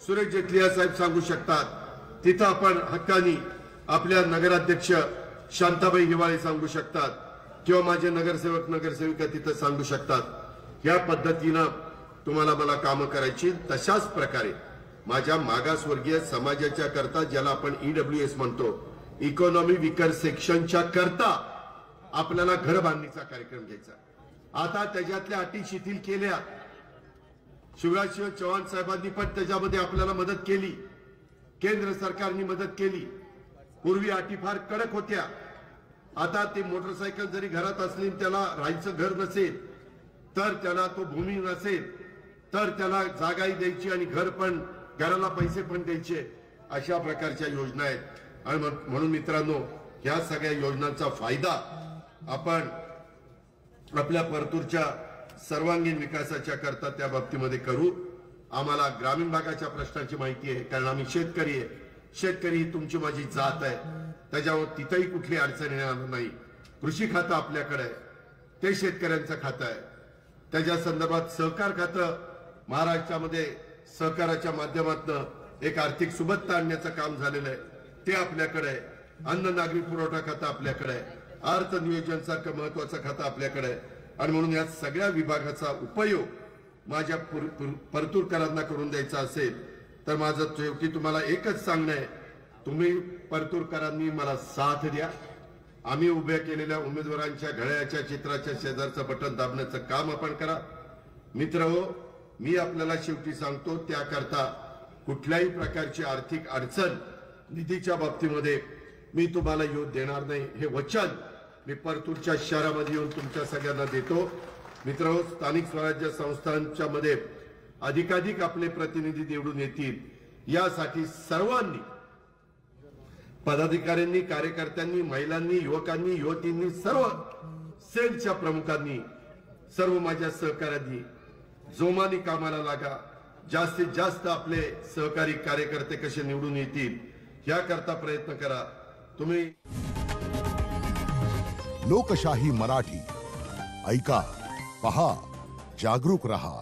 सुरेश जेटलिया साहेब सांगू शकतात, तिथं आपण हक्कानी आपल्या नगराध्यक्ष शांताबाई हिवाळे सांगू शकतात, किंवा माझे नगरसेवक नगरसेविका तिथं सांगू शकतात। या पद्धतीनं तुम्हाला मला कामं करायची। तशाच प्रकारे माझ्या मागासवर्गीय समाजाच्या करता, ज्याला आपण EWS म्हणतो, इकॉनॉमी विकर सेक्शनच्या करता आपल्याला घर बांधणीचा कार्यक्रम घ्यायचा। आता त्याच्यातल्या अटी शिथिल केल्या, शिवराज चव्हाण साहेबांनी पण त्याच्यामध्ये आपल्याला मदत केली, केंद्र सरकारने मदत केली। पूर्वी अटी फार कडक होत्या, आता ते मोटरसायकल जरी घरात असली, त्याला राहायचं घर नसेल तर त्याला तो भूमी नसेल तर त्याला जागाही द्यायची आणि घर पण, घराला पैसे पण द्यायचे, अशा प्रकारच्या योजना आहेत। आणि म्हणून मित्रांनो, या सगळ्या योजनांचा फायदा आपण आपल्या परतूरच्या सर्वांगीण विकासाच्या करता त्या बाबतीमध्ये करू। आम्हाला ग्रामीण भागाच्या प्रश्नांची माहिती आहे, कारण आम्ही शेतकरी आहे। शेतकरी ही तुमची माझी जात आहे, त्याच्यावर तिथेही कुठली अडचण येणार नाही। कृषी खातं आपल्याकडे आहे, ते शेतकऱ्यांचं खातं आहे। त्याच्या संदर्भात सहकार खातं महाराष्ट्रामध्ये सहकाराच्या माध्यमातून एक आर्थिक सुबत्ता आणण्याचं काम झालेलं आहे, ते आपल्याकडे आहे। अन्न नागरी पुरवठा खातं आपल्याकडे आहे, अर्थ नियोजन सारखं महत्वाचं खातं आपल्याकडे आहे। आणि म्हणून या सगळ्या विभागाचा उपयोग माझ्या परतूरकरांना करून द्यायचा असेल तर माझं शेवटी तुम्हाला एकच सांगणं आहे, तुम्ही परतूरकरांनी मला साथ द्या। आम्ही उभ्या केलेल्या उमेदवारांच्या घड्याळाच्या चित्राच्या शेजारचं बटन दाबण्याचं काम आपण करा। मित्रहो, मी आपल्याला शेवटी सांगतो, त्याकरता कुठल्याही प्रकारची आर्थिक अडचण निधीच्या बाबतीमध्ये मी तुम्हाला येऊ देणार नाही, हे वचन मी परतूरच्या शहरामध्ये येऊन तुमच्या सगळ्यांना देतो। मित्रहो, स्थानिक स्वराज्य संस्थांच्या मध्ये अधिकाधिक आपले प्रतिनिधी निवडून येतील, यासाठी सर्वांनी, पदाधिकाऱ्यांनी, कार्यकर्त्यांनी, महिलांनी, युवकांनी, युवतींनी, सर्व सेलच्या प्रमुखांनी, सर्व माझ्या सहकाऱ्यांनी जोमाने कामाला लागा। जास्तीत जास्त आपले सहकारी कार्यकर्ते कसे निवडून येतील याकरता प्रयत्न करा। तुम्ही लोकशाही मराठी ऐका, पहा, जागरूक रहा।